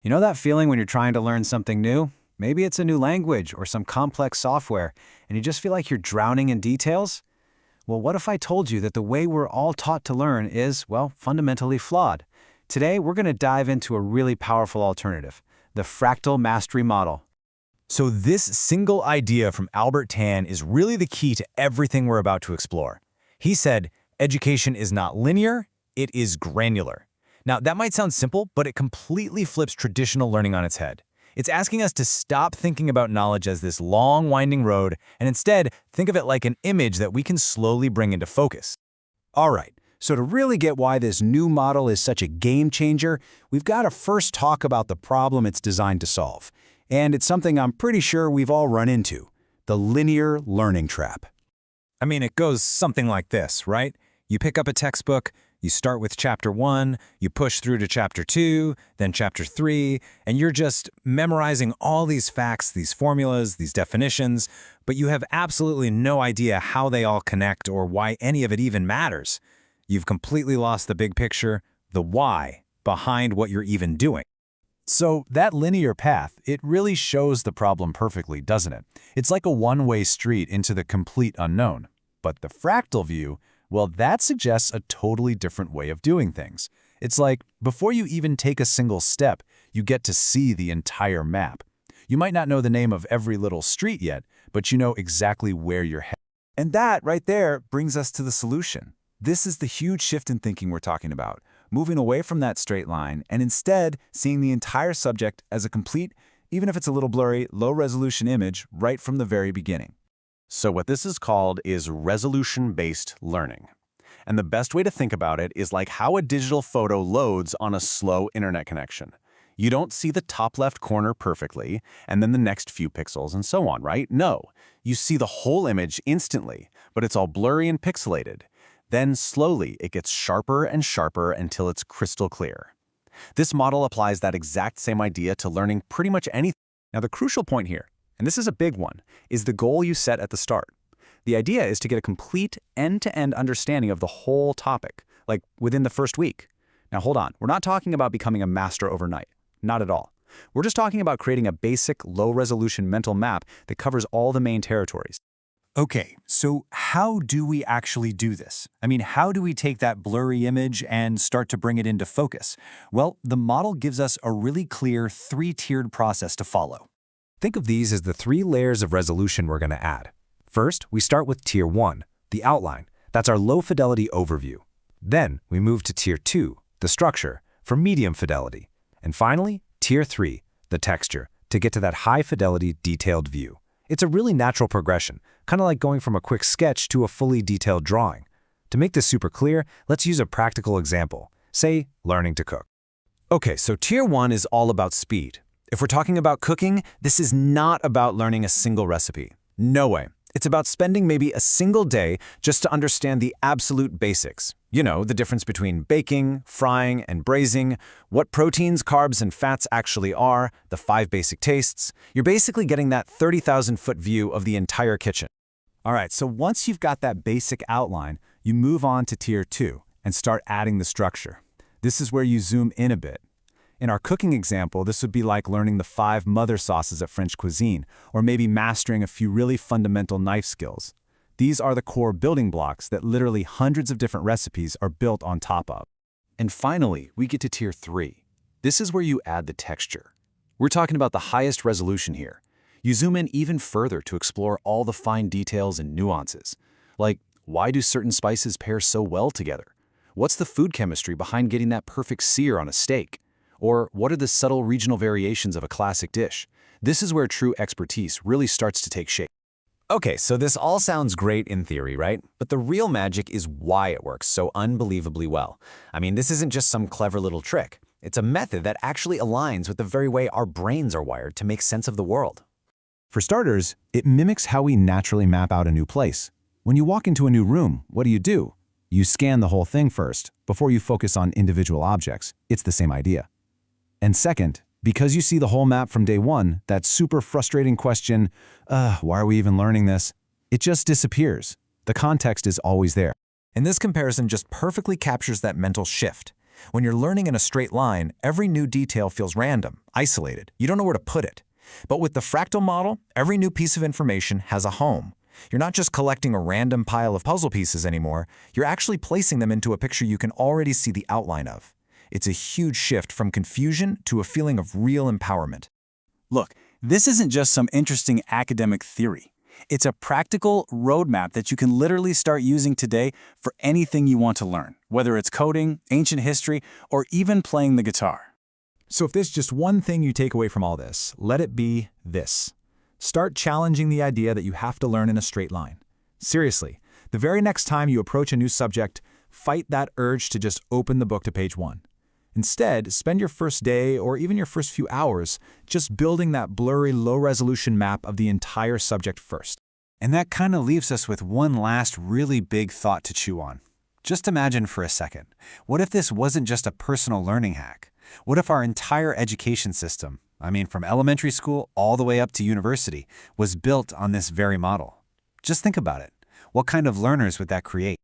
You know that feeling when you're trying to learn something new? Maybe it's a new language or some complex software, and you just feel like you're drowning in details? Well, what if I told you that the way we're all taught to learn is, well, fundamentally flawed? Today, we're going to dive into a really powerful alternative, the fractal mastery model. So this single idea from Albert Tan is really the key to everything we're about to explore. He said, education is not linear, it is granular. Now, that might sound simple, but it completely flips traditional learning on its head. It's asking us to stop thinking about knowledge as this long, winding road, and instead think of it like an image that we can slowly bring into focus. All right, so to really get why this new model is such a game changer, we've got to first talk about the problem it's designed to solve. And it's something I'm pretty sure we've all run into, the linear learning trap. I mean, it goes something like this, right? You pick up a textbook, you start with chapter 1, you push through to chapter 2, then chapter 3, and you're just memorizing all these facts, these formulas, these definitions, but you have absolutely no idea how they all connect or why any of it even matters. You've completely lost the big picture, the why, behind what you're even doing. So that linear path, it really shows the problem perfectly, doesn't it? It's like a one-way street into the complete unknown. But the fractal view, well, that suggests a totally different way of doing things. It's like, before you even take a single step, you get to see the entire map. You might not know the name of every little street yet, but you know exactly where you're headed. And that, right there, brings us to the solution. This is the huge shift in thinking we're talking about, moving away from that straight line and instead seeing the entire subject as a complete, even if it's a little blurry, low-resolution image right from the very beginning. So what this is called is resolution-based learning. And the best way to think about it is like how a digital photo loads on a slow internet connection. You don't see the top left corner perfectly, and then the next few pixels and so on, right? No, you see the whole image instantly, but it's all blurry and pixelated. Then slowly it gets sharper and sharper until it's crystal clear. This model applies that exact same idea to learning pretty much anything. Now the crucial point here, and this is a big one, is the goal you set at the start. The idea is to get a complete end-to-end understanding of the whole topic, like within the first week. Now hold on, we're not talking about becoming a master overnight. Not at all. We're just talking about creating a basic, low-resolution mental map that covers all the main territories. Okay, so how do we actually do this? I mean, how do we take that blurry image and start to bring it into focus? Well, the model gives us a really clear three-tiered process to follow. Think of these as the 3 layers of resolution we're going to add. First, we start with Tier 1, the outline. That's our low-fidelity overview. Then, we move to Tier 2, the structure, for medium fidelity. And finally, Tier 3, the texture, to get to that high-fidelity detailed view. It's a really natural progression, kind of like going from a quick sketch to a fully detailed drawing. To make this super clear, let's use a practical example. Say, learning to cook. Okay, so Tier 1 is all about speed. If we're talking about cooking, this is not about learning a single recipe. No way. It's about spending maybe a single day just to understand the absolute basics. You know, the difference between baking, frying, and braising, what proteins, carbs, and fats actually are, the 5 basic tastes. You're basically getting that 30,000-foot view of the entire kitchen. All right, so once you've got that basic outline, you move on to Tier 2 and start adding the structure. This is where you zoom in a bit. In our cooking example, this would be like learning the 5 mother sauces of French cuisine, or maybe mastering a few really fundamental knife skills. These are the core building blocks that literally hundreds of different recipes are built on top of. And finally, we get to Tier 3. This is where you add the texture. We're talking about the highest resolution here. You zoom in even further to explore all the fine details and nuances. Like, why do certain spices pair so well together? What's the food chemistry behind getting that perfect sear on a steak? Or what are the subtle regional variations of a classic dish? This is where true expertise really starts to take shape. Okay, so this all sounds great in theory, right? But the real magic is why it works so unbelievably well. I mean, this isn't just some clever little trick. It's a method that actually aligns with the very way our brains are wired to make sense of the world. For starters, it mimics how we naturally map out a new place. When you walk into a new room, what do? You scan the whole thing first, before you focus on individual objects. It's the same idea. And second, because you see the whole map from day one, that super frustrating question, why are we even learning this? It just disappears. The context is always there. And this comparison just perfectly captures that mental shift. When you're learning in a straight line, every new detail feels random, isolated. You don't know where to put it. But with the fractal model, every new piece of information has a home. You're not just collecting a random pile of puzzle pieces anymore, you're actually placing them into a picture you can already see the outline of. It's a huge shift from confusion to a feeling of real empowerment. Look, this isn't just some interesting academic theory. It's a practical roadmap that you can literally start using today for anything you want to learn, whether it's coding, ancient history, or even playing the guitar. So if there's just one thing you take away from all this, let it be this. Start challenging the idea that you have to learn in a straight line. Seriously, the very next time you approach a new subject, fight that urge to just open the book to page 1. Instead, spend your first day or even your first few hours just building that blurry, low-resolution map of the entire subject first. And that kind of leaves us with one last really big thought to chew on. Just imagine for a second, what if this wasn't just a personal learning hack? What if our entire education system, from elementary school all the way up to university, was built on this very model? Just think about it. What kind of learners would that create?